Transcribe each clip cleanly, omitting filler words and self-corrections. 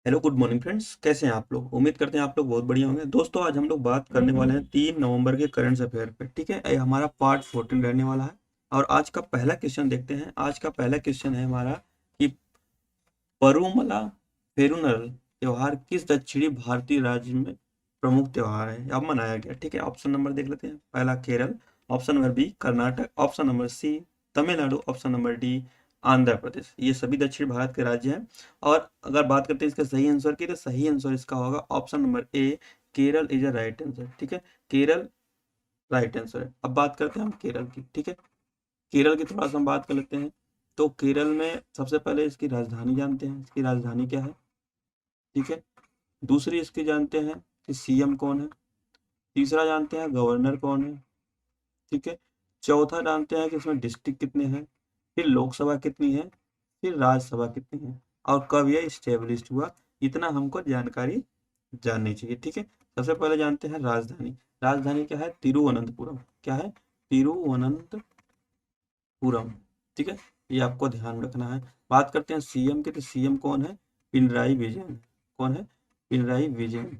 Hello good morning friends, कैसे हैं आप लोग। उम्मीद करते हैं आप लोग बहुत बढ़िया होंगे। दोस्तों आज हम लोग बात करने वाले हैं 3 नवंबर के करंट अफेयर पे। ठीक है, ये हमारा पार्ट 14 रहने वाला है। और आज का पहला क्वेश्चन देखते हैं। आज का पहला क्वेश्चन है हमारा कि परुमला पेरुनल त्योहार किस दक्षिणी भारतीय राज्य में प्रमुख त्योहार है, अब मनाया गया। ठीक है, ऑप्शन नंबर देख लेते हैं। पहला Kerala, option number B Karnataka, option number C Tamil Nadu, option number D Andhra Pradesh. ये सभी दक्षिण भारत के राज्य हैं। और अगर बात करते हैं इसका सही आंसर की, तो सही आंसर इसका होगा option number A, Kerala is a right answer. ठीक है, केरल राइट आंसर है। अब बात करते हैं हम केरल की। ठीक है, केरल की थोड़ा सा हम बात कर लेते हैं। तो केरल में सबसे पहले इसकी राजधानी जानते हैं, इसकी राजधानी क्या है। ठीक है, दूसरी इसकी जानते हैं कि सीएम कौन है। तीसरा जानते हैं गवर्नर कौन है। ठीक है, चौथा जानते हैं कि इसमें डिस्ट्रिक्ट कितने हैं, फिर लोकसभा कितनी है, फिर राज्यसभा कितनी है, और कब यह स्टेब्लिश हुआ। इतना हमको जानकारी जाननी चाहिए। ठीक है, सबसे पहले जानते हैं राजधानी। राजधानी क्या है, तिरुवनंतपुरम। क्या है, तिरुवनंतपुरम। ठीक है, ये आपको ध्यान रखना है। बात करते हैं सीएम की, तो सीएम कौन है, पिनराई विजयन। कौन है, पिनराई विजयन।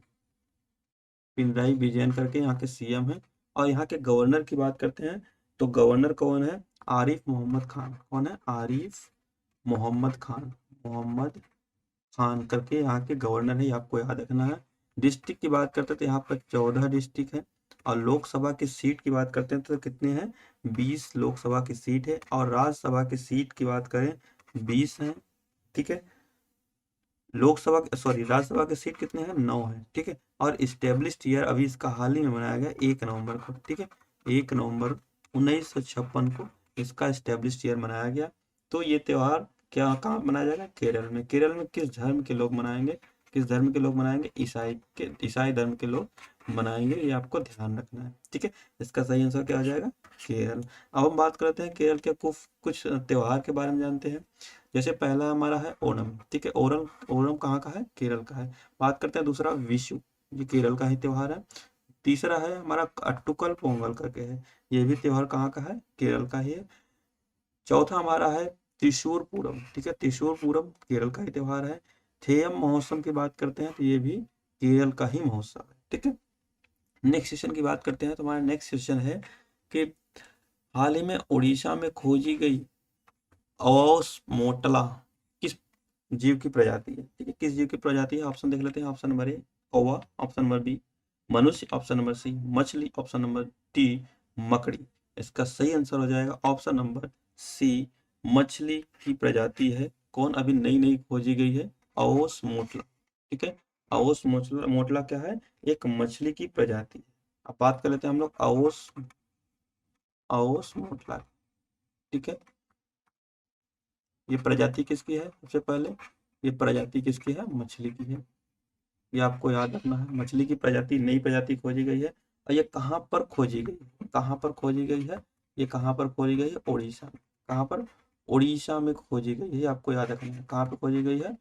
पिनराई विजयन करके यहाँ के सीएम हैं। और यहाँ के गवर्नर की बात करते हैं, तो गवर्नर कौन है, आरिफ मोहम्मद खान। कौन है, आरिफ मोहम्मद खान। मोहम्मद खान करके यहाँ के गवर्नर है, ये आपको याद रखना है। डिस्ट्रिक्ट की बात करते हैं तो यहाँ पर 14 डिस्ट्रिक्ट है। और लोकसभा की सीट की बात करते हैं तो कितने हैं, 20 लोकसभा की सीट है। और राज्यसभा की सीट की बात करें 20 है। ठीक है, लोकसभा सॉरी राज्यसभा की सीट कितने हैं, 9 है। ठीक है, और स्टेब्लिश्ड ईयर अभी इसका हाल ही में मनाया गया 1 नवंबर को। ठीक है, 1 नवंबर 1956 को इसका स्टेब्लिश्ड ईयर मनाया गया। तो ये त्योहार क्या कहाँ मनाया जाएगा, केरल में। केरल में किस धर्म के लोग मनाएंगे, किस धर्म के लोग मनाएंगे, ईसाई धर्म के लोग मनाएंगे, ये आपको ध्यान रखना है। ठीक है, इसका सही आंसर क्या हो जाएगा, केरल। अब हम बात करते हैं केरल के कुछ कुछ त्योहार के बारे में जानते हैं। जैसे पहला हमारा है ओणम। ठीक है, ओणम ओणम कहाँ का है, केरल का है। बात करते हैं दूसरा विशु, ये केरल का ही त्योहार है। तीसरा है हमारा अट्टुकल पोंगल करके है, ये भी त्योहार कहाँ का है, केरल का ही है। चौथा हमारा है त्रिशूर पूरम। ठीक है, त्रिशूर पूरम केरल का ही त्योहार है। थेयम महोत्सव की बात करते हैं तो ये भी केरल का ही महोत्सव है। ठीक है, नेक्स्ट सेशन की बात करते हैं। तो हमारा नेक्स्ट सेशन है कि हाल ही में उड़ीसा में खोजी गई ओस मोटला किस जीव की प्रजाति है। ठीक है, किस जीव की प्रजाति है, ऑप्शन देख लेते हैं। ऑप्शन नंबर ए कौवा, ऑप्शन नंबर बी मनुष्य, ऑप्शन नंबर सी मछली, ऑप्शन नंबर डी मकड़ी। इसका सही आंसर हो जाएगा ऑप्शन नंबर सी, मछली की प्रजाति है। कौन, अभी नई नई खोजी गई है, ओस मोटला। ठीक है, ओस मोटला, मोटला क्या है, एक मछली की प्रजाति है। अब बात कर लेते हैं हम लोग ओस ओस मोटला। ठीक है, ये प्रजाति किसकी है, सबसे पहले ये प्रजाति किसकी है, मछली की है। ये आपको याद रखना है, मछली की प्रजाति, नई प्रजाति खोजी गई है। और ये कहाँ पर खोजी गई है, कहाँ पर खोजी गई है, ये कहाँ पर खोजी गई है, उड़ीसा में। कहाँ पर, उड़ीसा में खोजी गई है, ये आपको याद रखना है। कहाँ पर खोजी गई है,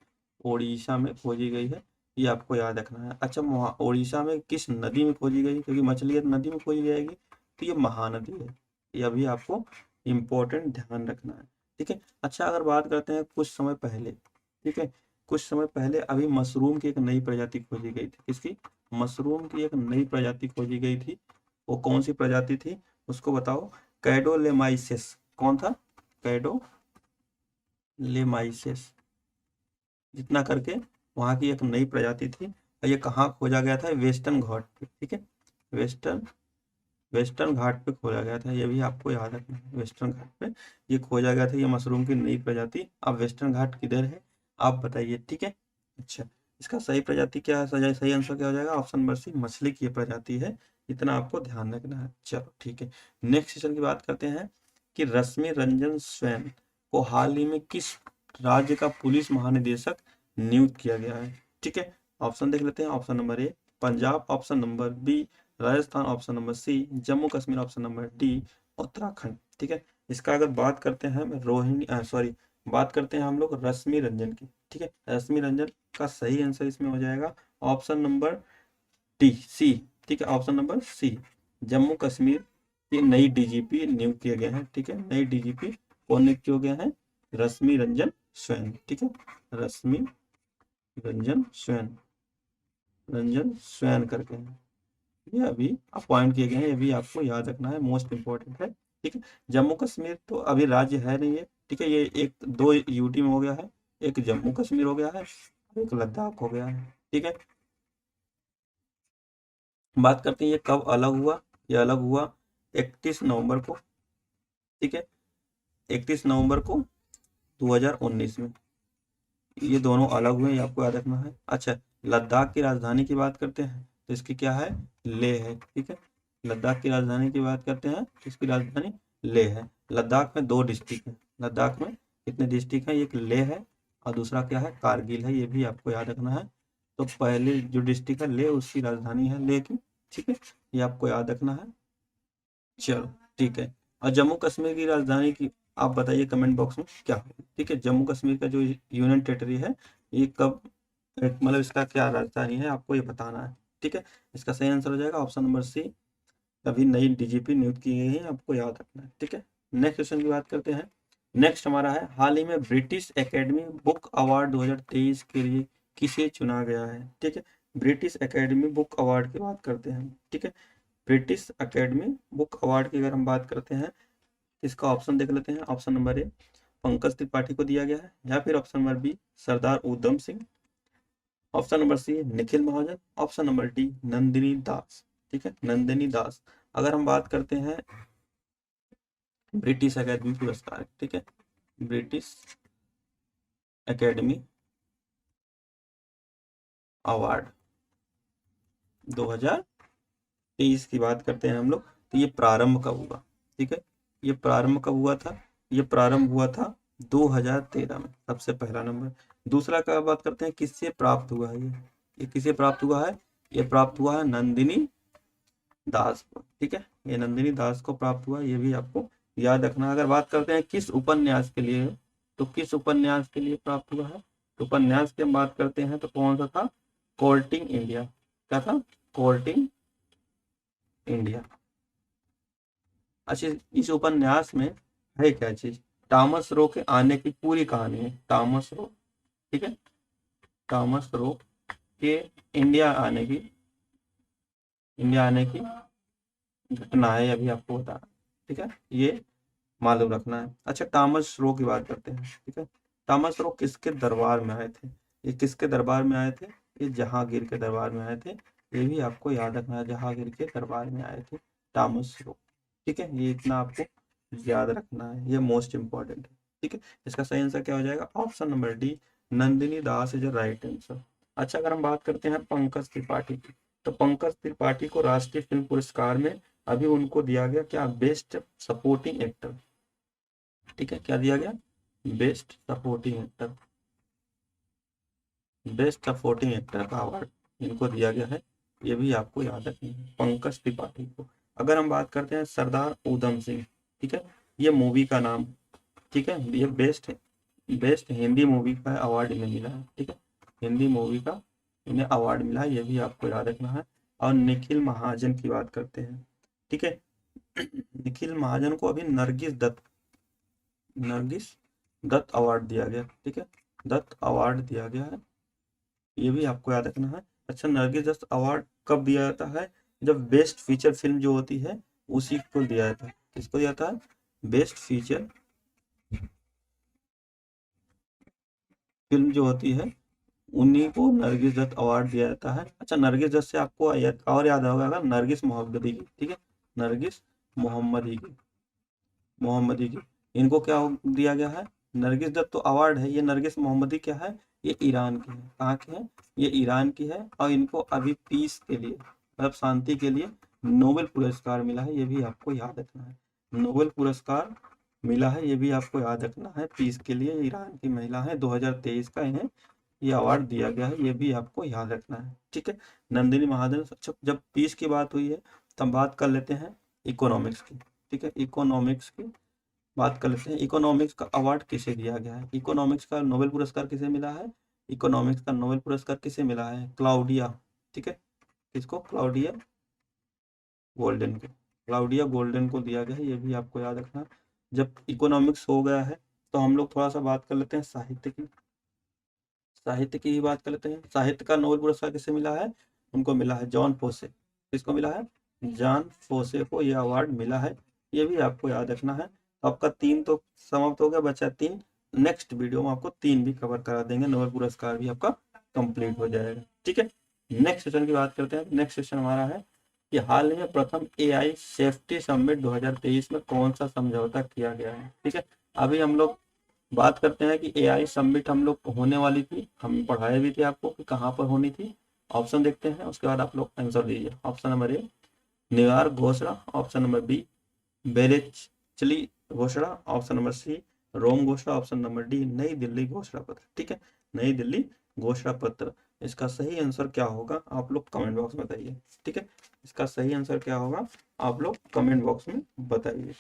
उड़ीसा में खोजी गई है, ये आपको याद रखना है। अच्छा, उड़ीसा में किस नदी में खोजी गई, क्योंकि मछली है तो नदी में खोजी जाएगी, तो ये महानदी है। ये अभी आपको इम्पोर्टेंट ध्यान रखना है। ठीक है, अच्छा अगर बात करते हैं कुछ समय पहले। ठीक है, कुछ समय पहले अभी मशरूम की एक नई प्रजाति खोजी गई थी। किसकी, मशरूम की एक नई प्रजाति खोजी गई थी। वो कौन सी प्रजाति थी, उसको बताओ। कैडोलेमाइसिस। कौन था, कैडोलेमाइसिस जितना करके वहाँ की एक नई प्रजाति थी। और ये कहाँ खोजा गया था, वेस्टर्न घाट पे। ठीक है, वेस्टर्न वेस्टर्न घाट पे खोजा गया था, ये भी आपको याद रखना है। वेस्टर्न घाट पे ये खोजा गया था, ये मशरूम की नई प्रजाति। अब वेस्टर्न घाट किधर है, आप बताइए। ठीक है, अच्छा इसका सही प्रजाति क्या है, सही आंसर क्या हो जाएगा, ऑप्शन नंबर सी, मछली की ये प्रजाति है। इतना आपको ध्यान रखना है। चलो ठीक है, नेक्स्ट सेशन की बात करते हैं कि रश्मि रंजन स्वैन को हाल ही में किस राज्य का पुलिस महानिदेशक नियुक्त किया गया है। ठीक है, ऑप्शन देख लेते हैं। Option number A Punjab, option number B Rajasthan, option number C Jammu Kashmir, option number D Uttarakhand. ठीक है, इसका अगर बात करते हैं हम रोहिणी सॉरी बात करते हैं हम लोग रश्मि रंजन की। ठीक है, रश्मि रंजन का सही आंसर इसमें हो जाएगा ऑप्शन नंबर डी सी। ठीक है, option number C, Jammu Kashmir की नई डीजीपी नियुक्त किए गए हैं। ठीक है, नई डीजीपी कौन नियुक्त किए गए हैं, रश्मि रंजन स्वयं। ठीक है, रश्मि रंजन स्वैन, रंजन स्वैन करके हैं, ये अभी अपॉइंट किए गए हैं, ये भी आपको याद रखना है, मोस्ट इंपॉर्टेंट है। ठीक है, जम्मू कश्मीर तो अभी राज्य है नहीं है, ठीक है, ये एक दो यूटी में हो गया है, एक जम्मू कश्मीर हो गया है, एक लद्दाख हो गया है। ठीक है, बात करते हैं ये कब अलग हुआ। ये अलग हुआ 31 नवंबर को। ठीक है, 31 नवंबर को 2019 में ये दोनों अलग हुए, ये आपको याद रखना है। अच्छा, लद्दाख की राजधानी की बात करते हैं तो इसकी क्या है, लेह है। ठीक है, लद्दाख की राजधानी की बात करते हैं तो इसकी राजधानी लेह है। लद्दाख में 2 डिस्ट्रिक्ट है, लद्दाख में कितने डिस्ट्रिक्ट है, एक लेह है और दूसरा क्या है, कारगिल है, ये भी आपको याद रखना है। तो पहले जो डिस्ट्रिक्ट है लेह, उसकी राजधानी है लेह की। ठीक है, ये आपको याद रखना है। चलो ठीक है, और जम्मू कश्मीर की राजधानी की आप बताइए कमेंट बॉक्स में क्या है। ठीक है, जम्मू कश्मीर का जो यूनियन टेरिटरी है, ये कब, मतलब इसका क्या राजधानी है, आपको ये बताना है। ठीक है, इसका सही आंसर हो जाएगा ऑप्शन नंबर सी, अभी नई डीजीपी नियुक्त की गई है, आपको याद रखना है। ठीक है, नेक्स्ट क्वेश्चन की बात करते हैं। नेक्स्ट हमारा है, हाल ही में ब्रिटिश एकेडमी बुक अवार्ड 2023 के लिए किसे चुना गया है। ठीक है, ब्रिटिश एकेडमी बुक अवार्ड की बात करते हैं। ठीक है, ब्रिटिश एकेडमी बुक अवार्ड की अगर हम बात करते हैं, इसका ऑप्शन देख लेते हैं। Option number A Pankaj Tripathi को दिया गया है, या फिर option number B Sardar Udham Singh, option number C Nikhil Mahajan, option number D Nandini Das. ठीक है, नंदिनी दास। अगर हम बात करते हैं ब्रिटिश एकेडमी पुरस्कार, ठीक है, ब्रिटिश एकेडमी अवार्ड 2023 की बात करते हैं हम लोग, तो ये प्रारंभ कब हुआ। ठीक है, ये प्रारंभ कब हुआ था, ये प्रारंभ हुआ था 2013 में, सबसे पहला नंबर। दूसरा का बात करते हैं किससे प्राप्त हुआ है, ये किसे प्राप्त हुआ है, ये प्राप्त हुआ है नंदिनी दास को। ठीक है, ये नंदिनी दास को प्राप्त हुआ, ये भी आपको याद रखना। अगर बात करते हैं किस उपन्यास के लिए, तो किस उपन्यास के लिए प्राप्त हुआ है, तो उपन्यास की हम बात करते हैं तो कौन सा था, कोर्टिंग इंडिया। क्या था, कोर्टिंग इंडिया। अच्छा, इस उपन्यास में है क्या चीज, टॉमस रो के आने की पूरी कहानी है, टॉमस रो। ठीक है, टॉमस रो के इंडिया आने की घटना है, अभी आपको बताना। ठीक है, ये मालूम रखना है। अच्छा, टॉमस रो की बात करते हैं। ठीक है, टॉमस रो किसके दरबार में आए थे, ये किसके दरबार में आए थे, ये जहांगीर के दरबार में आए थे, ये भी आपको याद रखना है, जहांगीर के दरबार में आए थे टॉमस रो। ठीक है, ये इतना आपको याद रखना है, ये मोस्ट इंपॉर्टेंट है। ठीक है, इसका सही आंसर क्या हो जाएगा, option number D Nandini Das is right answer. अच्छा, अगर हम बात करते हैं पंकज त्रिपाठी की, तो पंकज त्रिपाठी को राष्ट्रीय फिल्म पुरस्कार में अभी उनको दिया गया क्या, बेस्ट सपोर्टिंग एक्टर। ठीक है, क्या दिया गया, best supporting actor, best supporting actor का अवार्ड इनको दिया गया है, ये भी आपको याद रखना है, पंकज त्रिपाठी को। अगर हम बात करते हैं सरदार उधम सिंह, ठीक है, ये मूवी का नाम। ठीक है, ये बेस्ट बेस्ट हिंदी मूवी का अवार्ड इन्हें मिला है। ठीक है, हिंदी मूवी का इन्हें अवार्ड मिला है, ये भी आपको याद रखना है। और निखिल महाजन की बात करते हैं। ठीक है, निखिल महाजन को अभी नरगिस दत्त अवार्ड दिया गया। ठीक है, दत्त अवार्ड दिया गया है, ये भी आपको याद रखना है। अच्छा, नरगिस दत्त अवार्ड कब दिया जाता है, जब बेस्ट फीचर फिल्म जो होती है उसी को दिया जाता है। किसको दिया जाता है, बेस्ट फीचर फिल्म जो होती है उन्हीं को नरगिस दत्त अवार्ड दिया जाता है। अच्छा, नरगिस दत्त से आपको और याद होगा नरगिस मोहम्मदी की। ठीक है, नरगिस मोहम्मदी की इनको क्या दिया गया है, नरगिस दत्त तो अवार्ड है, ये नरगिस मोहम्मदी क्या है, ये ईरान की है। कहाँ की है, ये ईरान की है, और इनको अभी पीस के लिए, मतलब शांति के लिए नोबेल पुरस्कार मिला है, ये भी आपको याद रखना है। नोबेल पुरस्कार मिला है, ये भी आपको याद रखना है, पीस के लिए। ईरान की महिला है, 2023 का इन्हें ये अवार्ड दिया गया है, ये भी आपको याद रखना है। ठीक है, नंदिनी महाजन। अच्छा, जब पीस की बात हुई है तब बात कर लेते हैं इकोनॉमिक्स की। ठीक है, इकोनॉमिक्स की बात कर लेते हैं। इकोनॉमिक्स का अवार्ड किसे दिया गया है, इकोनॉमिक्स का नोबेल पुरस्कार किसे मिला है, इकोनॉमिक्स का नोबेल पुरस्कार किसे मिला है, क्लाउडिया। ठीक है, किसको, क्लाउडिया गोल्डन को, क्लाउडिया गोल्डन को दिया गया है, ये भी आपको याद रखना। जब इकोनॉमिक्स हो गया है तो हम लोग थोड़ा सा बात कर लेते हैं साहित्य की। साहित्य की ही बात कर लेते हैं। साहित्य का नोबेल पुरस्कार किसे मिला है? उनको मिला है जॉन फोसे। किसको मिला है? जॉन फोसे को यह अवार्ड मिला है। ये भी आपको याद रखना है। तो आपका 3 तो समाप्त हो गया, बचा 3। नेक्स्ट वीडियो में आपको 3 भी कवर करा देंगे, नोबेल पुरस्कार भी आपका कंप्लीट हो जाएगा। ठीक है, नेक्स्ट सेशन की बात करते हैं। नेक्स्ट सेशन हमारा है कि हाल ही में प्रथम एआई सेफ्टी समिट 2023 में कौन सा समझौता किया गया है। ठीक है, अभी हम लोग बात करते हैं कि एआई समिट हम लोग होने वाली थी, हम पढ़ाए भी थे आपको कि कहाँ पर होनी थी। ऑप्शन देखते हैं, उसके बाद आप लोग आंसर दीजिए। ऑप्शन नंबर ए न्यूयॉर्क घोषणा, ऑप्शन नंबर बी बेलेचली घोषणा, ऑप्शन नंबर सी रोम घोषणा, ऑप्शन नंबर डी नई दिल्ली घोषणा पत्र। ठीक है, नई दिल्ली घोषणा पत्र। इसका सही आंसर क्या होगा आप लोग कमेंट बॉक्स में बताइए। ठीक है, इसका सही आंसर क्या होगा आप लोग कमेंट बॉक्स में बताइए।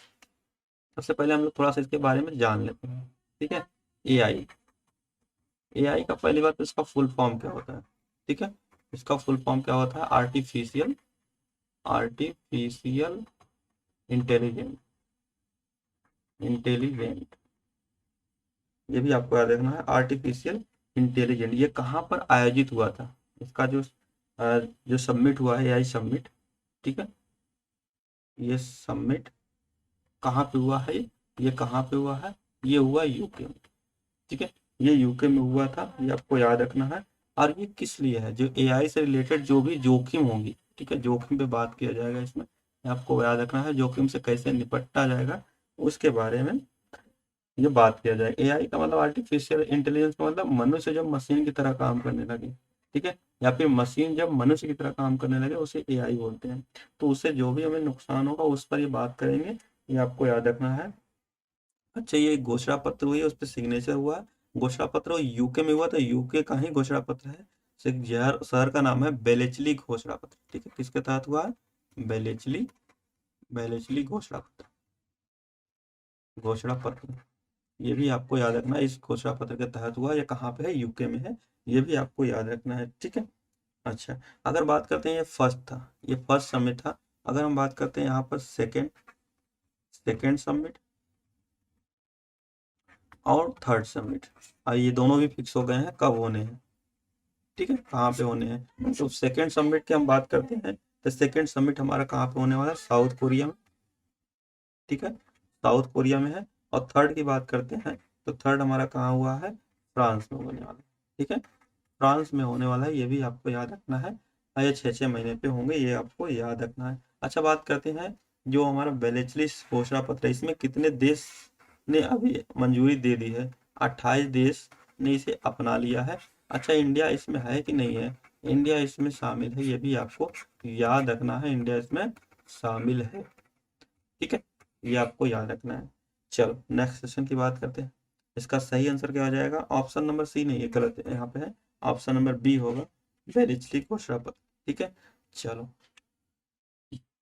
सबसे पहले हम लोग थोड़ा सा इसके बारे में जान लेते हैं। ठीक है, एआई। एआई का पहली बात तो इसका फुल फॉर्म क्या होता है। ठीक है, इसका फुल फॉर्म क्या होता है? आर्टिफिशियल आर्टिफिशियल इंटेलिजेंट इंटेलिजेंट ये भी आपको याद रखना है, आर्टिफिशियल इंटेलिजेंट। ये कहाँ पर आयोजित हुआ था? इसका जो सबमिट हुआ है एआई सबमिट, ठीक है, ये सबमिट कहाँ पे हुआ है? ये कहाँ पे हुआ है? ये हुआ यूके में। ठीक है, ये यूके में हुआ था, ये आपको याद रखना है। और ये किस लिए है? जो एआई से रिलेटेड जो भी जोखिम होंगी, ठीक है, जोखिम पे बात किया जाएगा इसमें। ये आपको याद रखना है, जोखिम से कैसे निपटा जाएगा उसके बारे में ये बात किया जाएगा। एआई का मतलब आर्टिफिशियल इंटेलिजेंस का मतलब मनुष्य जब मशीन की तरह काम करने लगे, ठीक है, या फिर मशीन जब मनुष्य की तरह काम करने लगे उसे एआई बोलते हैं। तो उससे जो भी हमें नुकसान होगा उस पर ये बात करेंगे, ये आपको याद रखना है। अच्छा, ये घोषणा पत्र हुई है, उस पर सिग्नेचर हुआ है। घोषणा पत्र यूके में हुआ, तो यूके का ही घोषणा पत्र है। शहर का नाम है बेलेचली घोषणा पत्र। ठीक है, किसके तहत हुआ है? बेलेचली बेलेचली घोषणा पत्र। ये भी आपको याद रखना है, इस घोषणा पत्र के तहत हुआ। ये कहाँ पे है? यूके में है। ये भी आपको याद रखना है। ठीक है, अच्छा, अगर बात करते हैं ये फर्स्ट था, ये फर्स्ट समिट था। अगर हम बात करते हैं यहाँ पर सेकेंड सेकेंड समिट और थर्ड समिट, और ये दोनों भी फिक्स हो गए हैं कब होने हैं। ठीक है, कहाँ पे होने हैं? तो सेकेंड समिट की हम बात करते हैं, तो सेकेंड समिट हमारा कहाँ पे होने वाला है? साउथ कोरिया में। ठीक है, साउथ कोरिया में है। और थर्ड की बात करते हैं, तो थर्ड हमारा कहाँ हुआ है? फ्रांस में होने वाला है। ठीक है, फ्रांस में होने वाला है, ये भी आपको याद रखना है। और ये 6-6 महीने पे होंगे, ये आपको याद रखना है। अच्छा, बात करते हैं जो हमारा बेलेचली घोषणा पत्र है, इसमें कितने देश ने अभी मंजूरी दे दी है? 28 देश ने इसे अपना लिया है। अच्छा, इंडिया इसमें है कि नहीं है? इंडिया इसमें शामिल है, ये भी आपको याद रखना है, इंडिया इसमें शामिल है। ठीक है, ये आपको याद रखना है। चलो नेक्स्ट सेशन की बात करते हैं। इसका सही आंसर क्या हो जाएगा? ऑप्शन नंबर सी नहीं, ये गलत है, यहाँ पे है ऑप्शन नंबर बी होगा, बेलिचली घोषणा पत्र। ठीक है, चलो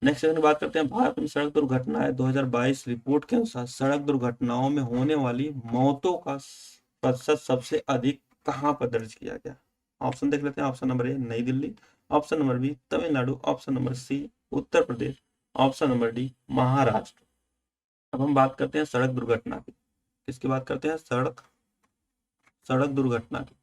नेक्स्ट सेशन की बात करते हैं। भारत में सड़क दुर्घटनाएं 2022 रिपोर्ट के अनुसार सड़क दुर्घटनाओं में होने वाली मौतों का प्रतिशत सबसे अधिक कहाँ पर दर्ज किया गया? ऑप्शन देख लेते हैं। Option number A New Delhi, option number B Tamil Nadu, option number C Uttar Pradesh, option number D Maharashtra. अब हम बात करते हैं सड़क दुर्घटना की। किसकी बात करते हैं? सड़क सड़क दुर्घटना की।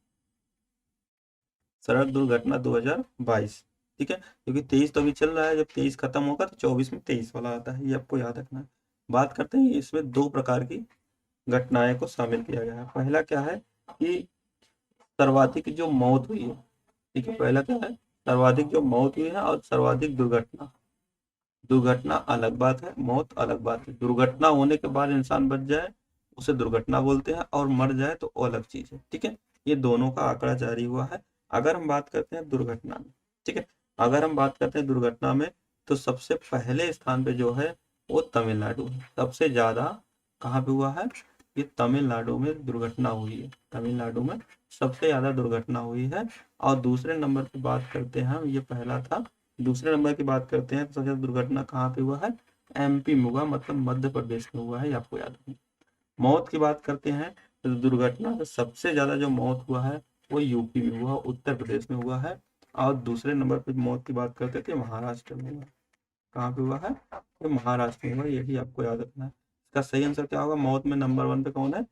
सड़क दुर्घटना 2022। ठीक है, क्योंकि 23 तो अभी चल रहा है, जब 23 खत्म होगा तो 24 में 23 वाला आता है, ये आपको याद रखना है। बात करते हैं, इसमें 2 प्रकार की घटनाएं को शामिल किया गया है। पहला क्या है कि सर्वाधिक जो मौत हुई है। ठीक है, पहला क्या है? सर्वाधिक जो मौत हुई है और सर्वाधिक दुर्घटना। दुर्घटना अलग बात है, मौत अलग बात है। दुर्घटना होने के बाद इंसान बच जाए उसे दुर्घटना बोलते हैं, और मर जाए तो वो अलग चीज है। ठीक है, ये दोनों का आंकड़ा जारी हुआ है। अगर हम बात करते हैं दुर्घटना में, ठीक है, अगर हम बात करते हैं दुर्घटना में, तो सबसे पहले स्थान पे जो है वो तमिलनाडु है। सबसे ज्यादा कहाँ पे हुआ है? ये तमिलनाडु में दुर्घटना हुई है। तमिलनाडु में सबसे ज्यादा दुर्घटना हुई है। और दूसरे नंबर की बात करते हैं हम, ये पहला था, दूसरे नंबर की बात करते हैं तो सबसे ज्यादा दुर्घटना कहाँ पे हुआ है? एमपी में हुआ, मतलब मध्य प्रदेश में हुआ है, ये आपको याद रखना। मौत की बात करते हैं तो दुर्घटना में सबसे ज्यादा जो मौत हुआ है वो यूपी में हुआ, उत्तर प्रदेश में हुआ है। और दूसरे नंबर पे मौत की बात करते थे महाराष्ट्र में हुआ। कहाँ पे हुआ है? ये महाराष्ट्र में हुआ, ये भी आपको याद रखना है। इसका सही आंसर क्या होगा? मौत में नंबर 1 पे कौन है?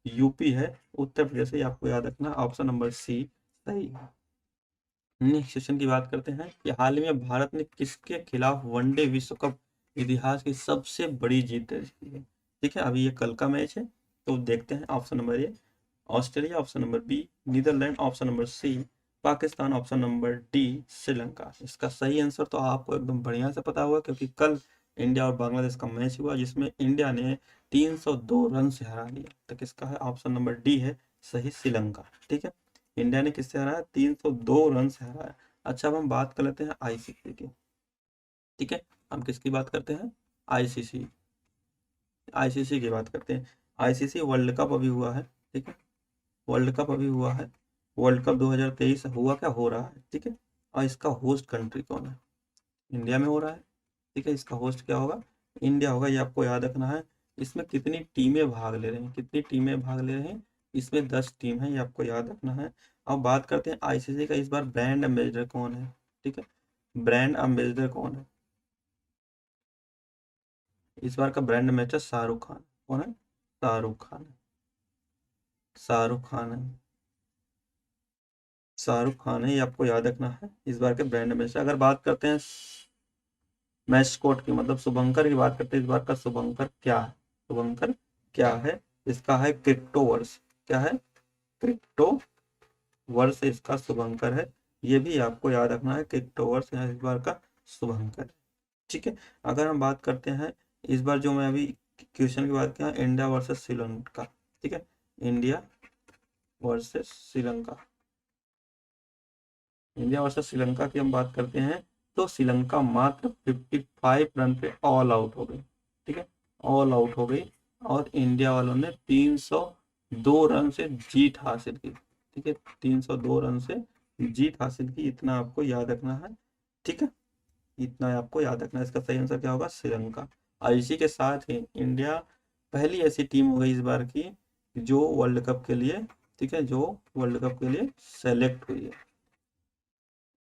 यूपी है, उत्तर प्रदेश है, ये आपको याद रखना। ऑप्शन नंबर सी सही है। नेक्स्ट क्वेश्चन की बात करते हैं कि हाल ही में भारत ने किसके खिलाफ वनडे विश्व कप इतिहास की सबसे बड़ी जीत दर्ज की है। ठीक है, अभी ये कल का मैच है, तो देखते हैं। Option number A Australia, option number B Netherlands, option number C Pakistan, option number D Sri Lanka. इसका सही आंसर तो आपको एकदम बढ़िया से पता होगा, क्योंकि कल इंडिया और बांग्लादेश का मैच हुआ जिसमें इंडिया ने 302 रन से हरा लिया। तो किसका है? ऑप्शन नंबर डी है सही, श्रीलंका। ठीक है, इंडिया ने किससे हराया? 302 रन से हराया। अच्छा, अब हम बात कर लेते हैं आईसीसी की। ठीक है, हम किसकी बात करते हैं? आईसीसी। आईसीसी की बात करते हैं। आईसीसी वर्ल्ड कप अभी हुआ है। ठीक है, वर्ल्ड कप अभी हुआ है। वर्ल्ड कप 2023 हुआ क्या? हो रहा है। ठीक है, और इसका होस्ट कंट्री कौन है? इंडिया में हो रहा है। ठीक है, इसका होस्ट क्या होगा? इंडिया होगा, ये आपको याद रखना है। इसमें कितनी टीमें भाग ले रही हैं? कितनी टीमें भाग ले रही हैं? इसमें 10 टीम है, ये आपको याद रखना है। अब बात करते हैं आईसीसी का इस बार ब्रांड एम्बेसडर कौन है। ठीक है, ब्रांड एम्बेसडर कौन है? इस बार का ब्रांड एम्बेसडर शाहरुख खान। कौन है? शाहरुख खान है। शाहरुख खान है। शाहरुख खान है, ये आपको याद रखना है इस बार के ब्रांड एम्बेसडर। अगर बात करते हैं मैस्कोट की, मतलब शुभंकर की बात करते हैं, इस बार का शुभंकर क्या है? शुभंकर क्या है? इसका है क्रिप्टो वर्स। क्या है? क्रिप्टो वर्स इसका शुभंकर है। ये भी आपको याद रखना है, क्रिप्टो वर्स यहाँ इस बार का शुभंकर है। ठीक है, अगर हम बात करते हैं इस बार जो मैं अभी क्वेश्चन की बात किया, इंडिया वर्सेस श्रीलंका। ठीक है, India versus Sri Lanka. India versus Sri Lanka की हम बात करते हैं, तो श्रीलंका मात्र 55 रन पे ऑल आउट हो गई। ठीक है, ऑल आउट हो गई, और इंडिया वालों ने 302 रन से जीत हासिल की। ठीक है, 302 रन से जीत हासिल की, इतना आपको याद रखना है। ठीक है, इतना आपको याद रखना है। इसका सही आंसर क्या होगा? श्रीलंका। और इसी के साथ ही इंडिया पहली ऐसी टीम हो गई इस बार की जो वर्ल्ड कप के लिए, ठीक है, जो वर्ल्ड कप के लिए सेलेक्ट हुई है।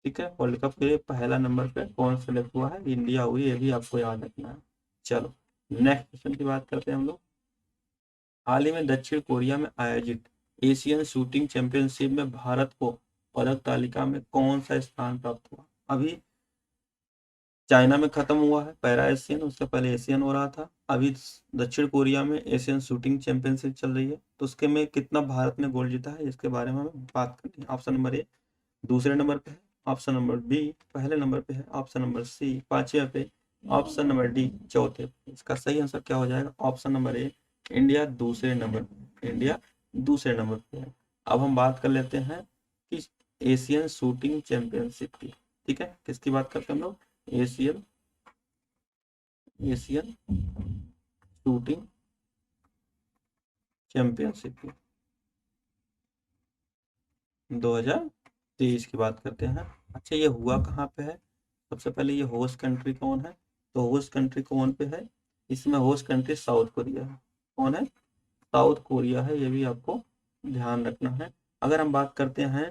ठीक है, वर्ल्ड कप के लिए पहला नंबर पे कौन सेलेक्ट हुआ है? इंडिया हुई, ये भी आपको याद रखना है। चलो, नेक्स्ट क्वेश्चन की बात करते हैं हम लोग। हाल ही में दक्षिण कोरिया में आयोजित एशियन शूटिंग चैंपियनशिप में भारत को पदक तालिका में कौन सा स्थान प्राप्त हुआ? अभी चाइना में खत्म हुआ है पैरा एशियन, उससे पहले एशियन हो रहा था। अभी दक्षिण कोरिया में एशियन शूटिंग चैंपियनशिप चल रही है, तो उसके में कितना भारत ने गोल्ड जीता है, इसके बारे में हमें बात करनी है। ऑप्शन नंबर ए दूसरे नंबर पे है, ऑप्शन नंबर बी पहले नंबर पे है, ऑप्शन नंबर सी पांचवें पे, ऑप्शन नंबर डी चौथे पे। इसका सही आंसर क्या हो जाएगा? ऑप्शन नंबर ए इंडिया दूसरे नंबर पे, इंडिया दूसरे नंबर पे है। अब हम बात कर लेते हैं कि एशियन शूटिंग चैंपियनशिप की। ठीक है, किसकी बात करते हैं हम लोग? एशियन एशियन शूटिंग चैंपियनशिप की 2023 की बात करते हैं। अच्छा, ये हुआ कहाँ पे है? सबसे पहले ये होस्ट कंट्री कौन है? तो होस्ट कंट्री कौन पे है? इसमें होस्ट कंट्री साउथ कोरिया है। कौन है? साउथ कोरिया है, ये भी आपको ध्यान रखना है। अगर हम बात करते हैं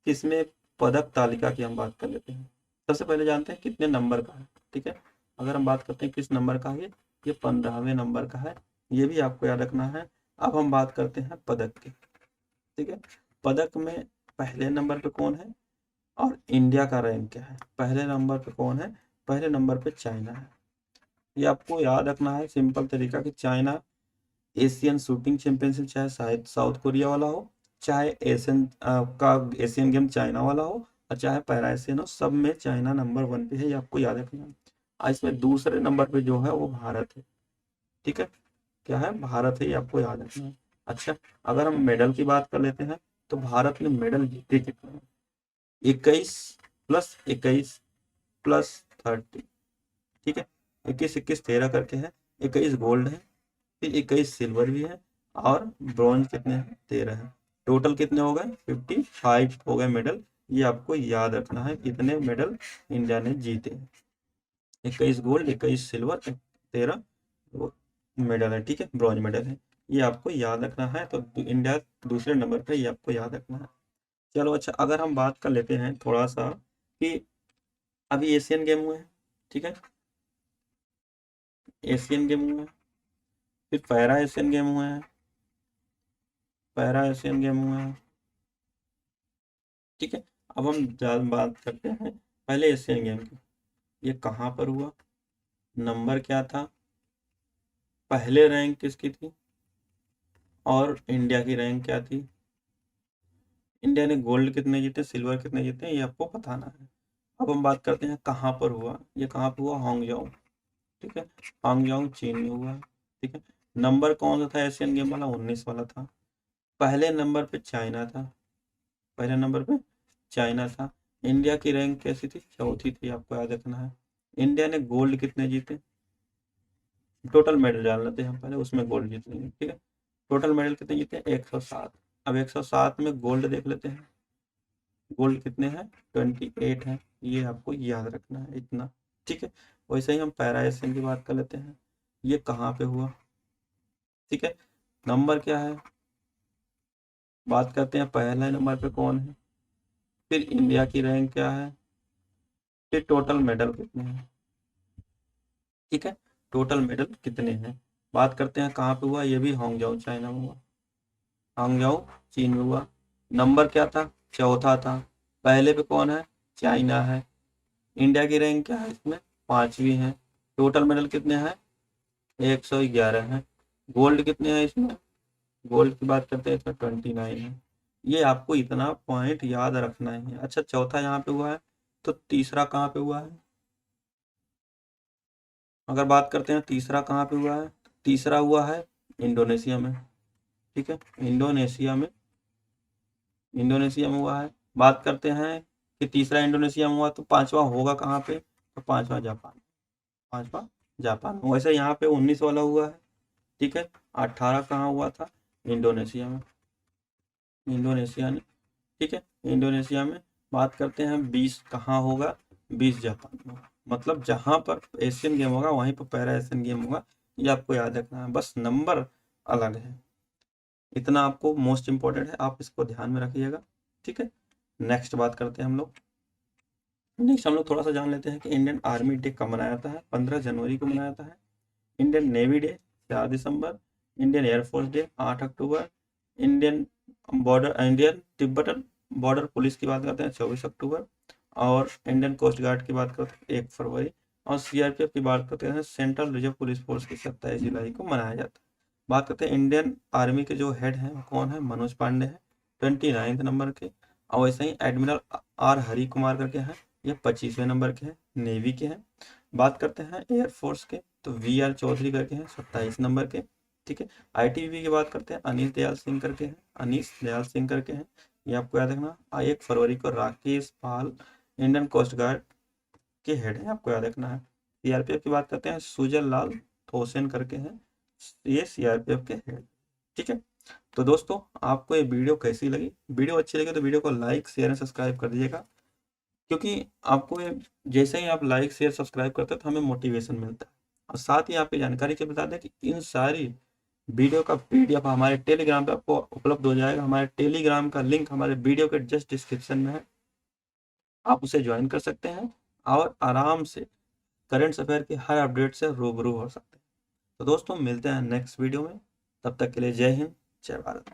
किसमें पदक तालिका की, हम बात कर लेते हैं। सबसे पहले जानते हैं कितने नंबर का है। ठीक है, अगर हम बात करते हैं किस नंबर का है, ये 15वें नंबर का है, ये भी आपको याद रखना है। अब हम बात करते हैं पदक की। ठीक है, पदक में पहले नंबर पे कौन है और इंडिया का रैंक क्या है? पहले नंबर पे कौन है? पहले नंबर पे चाइना है। ये आपको याद रखना है, सिंपल तरीका कि चाइना एशियन शूटिंग चैंपियनशिप, चाहे शायद साउथ कोरिया वाला हो, चाहे एशियन का एशियन गेम चाइना वाला हो, और चाहे पैरा एशियन हो, सब में चाइना नंबर 1 पे है, ये आपको याद रखना है। और इसमें दूसरे नंबर पे जो है वो भारत है। ठीक है, क्या है? भारत है, ये आपको याद रखना है। अच्छा, अगर हम मेडल की बात कर लेते हैं, तो भारत ने मेडल जीते कितने हैं? 21 प्लस 21 प्लस 30। ठीक है, 21 21 13 करके है। 21 गोल्ड है, फिर 21 सिल्वर भी है, और ब्रॉन्ज कितने हैं? 13 है। टोटल कितने हो गए? 55 हो गए मेडल। ये आपको याद रखना है कितने मेडल इंडिया ने जीते हैं। 21 गोल्ड, 21 सिल्वर, 13 मेडल है। ठीक है, ब्रॉन्ज मेडल है, ये आपको याद रखना है। तो इंडिया दूसरे नंबर पे, ये आपको याद रखना है। चलो, अच्छा, अगर हम बात कर लेते हैं थोड़ा सा कि अभी एशियन गेम हुए हैं। ठीक है, एशियन गेम हुए हैं, फिर पैरा एशियन गेम हुए हैं, पैरा एशियन गेम हुआ है। ठीक है, अब हम बात करते हैं पहले एशियन गेम की। ये कहाँ पर हुआ, नंबर क्या था, पहले रैंक किसकी थी, और इंडिया की रैंक क्या थी। इंडिया ने गोल्ड कितने जीते, सिल्वर कितने जीते, ये आपको बताना है। अब हम बात करते हैं कहाँ पर हुआ। ये कहाँ पर हुआ, हांगजाऊ। ठीक है, हांगजाऊ चीन में हुआ है। ठीक है, नंबर कौन सा था एशियन गेम वाला, 19 वाला था। पहले नंबर पे चाइना था, पहले नंबर पे चाइना था। इंडिया की रैंक कैसी थी, चौथी थी, आपको याद रखना है। इंडिया ने गोल्ड कितने जीते, टोटल मेडल डाल लेते हैं हम पहले, उसमें गोल्ड जीत लेंगे। ठीक है, टोटल मेडल कितने जीते, 107। अब 107 में गोल्ड देख लेते हैं, गोल्ड कितने हैं, 28 है। ये आपको याद रखना है इतना। ठीक है, वैसे ही हम पैरा एशियन की बात कर लेते हैं। ये कहाँ पे हुआ, ठीक है, नंबर क्या है, बात करते हैं पहले नंबर पे कौन है, फिर इंडिया की रैंक क्या है, फिर टोटल मेडल कितने हैं। ठीक है, टोटल मेडल कितने हैं, बात करते हैं कहाँ पे हुआ। ये भी हांगजाऊ चाइना में हुआ, हांगजाऊ चीन में हुआ। नंबर क्या था, चौथा था। पहले पे कौन है, चाइना है। इंडिया की रैंक क्या है इसमें, 5वीं है। टोटल मेडल कितने हैं, 111 है। गोल्ड कितने हैं इसमें, गोल्ड की बात करते हैं इसमें 29 है। ये आपको इतना पॉइंट याद रखना है। अच्छा, चौथा यहाँ पे हुआ है, तो तीसरा कहाँ पे हुआ है, अगर बात करते हैं तीसरा कहाँ पे हुआ है, तीसरा हुआ है इंडोनेशिया में। ठीक है, इंडोनेशिया में, इंडोनेशिया में हुआ है। बात करते हैं कि तीसरा इंडोनेशिया में हुआ, तो पांचवा होगा कहाँ पे, तो पांचवा जापान, पांचवा जापान। वैसे यहाँ पे 19 वाला हुआ है। ठीक है, 18 कहाँ हुआ था, इंडोनेशिया में, इंडोनेशिया ने। ठीक है, इंडोनेशिया में। बात करते हैं 20 कहाँ होगा, 20 जापान में होगा। मतलब जहाँ पर एशियन गेम होगा वहीं पर पैरा एशियन गेम होगा। ये आपको याद रखना है, बस नंबर अलग है। इतना आपको मोस्ट इंपॉर्टेंट है, आप इसको ध्यान में रखिएगा। ठीक है, नेक्स्ट बात करते हैं हम लोग। नेक्स्ट हम लोग थोड़ा सा जान लेते हैं कि इंडियन आर्मी डे कब मनाया जाता है। 15 जनवरी को मनाया जाता है। इंडियन नेवी डे 4 दिसंबर। इंडियन एयरफोर्स डे 8 अक्टूबर। Indian Indian Tibetan border police की बात करते हैं 24 अक्टूबर। और इंडियन कोस्ट गार्ड की बात करते हैं 1 फरवरी। और सीआरपीएफ की बात करते हैं सेंट्रल रिजर्व पुलिस फोर्स की 27 जुलाई को मनाया जाता है। बात करते हैं इंडियन आर्मी के जो हेड हैं वो कौन है, मनोज पांडे हैं, 29 नंबर के। और वैसे ही एडमिरल आर हरि कुमार करके हैं, ये 25वें नंबर के हैं, नेवी के हैं। बात करते हैं एयरफोर्स के, तो वी आर चौधरी करके हैं 27 नंबर के। ठीक है, आईटीबीपी की बात करते हैं अनीश दयाल सिंह करके हैं, अनीश दयाल सिंह करके हैं, ये आपको याद रखना। 1 फरवरी को राकेश पाल इंडियन कोस्ट गार्ड के हेड है, आपको याद रखना है। सीआरपीएफ की बात करते हैं सुजल लाल थोसेन करके हैं, ये सीआरपीएफ के हेड। ठीक है, तो दोस्तों आपको ये वीडियो कैसी लगी, वीडियो अच्छी लगी तो वीडियो को लाइक शेयर एंड सब्सक्राइब कर दीजिएगा। क्योंकि आपको ये जैसे ही आप लाइक शेयर सब्सक्राइब करते हैं तो हमें मोटिवेशन मिलता है। और साथ ही आपकी जानकारी के बता दें कि इन सारी वीडियो का पीडीएफ हमारे टेलीग्राम पे आपको उपलब्ध हो जाएगा। हमारे टेलीग्राम का लिंक हमारे वीडियो के जस्ट डिस्क्रिप्शन में है, आप उसे ज्वाइन कर सकते हैं और आराम से करंट अफेयर के हर अपडेट से रूबरू हो सकते हैं। तो दोस्तों मिलते हैं नेक्स्ट वीडियो में, तब तक के लिए जय हिंद, जय भारत।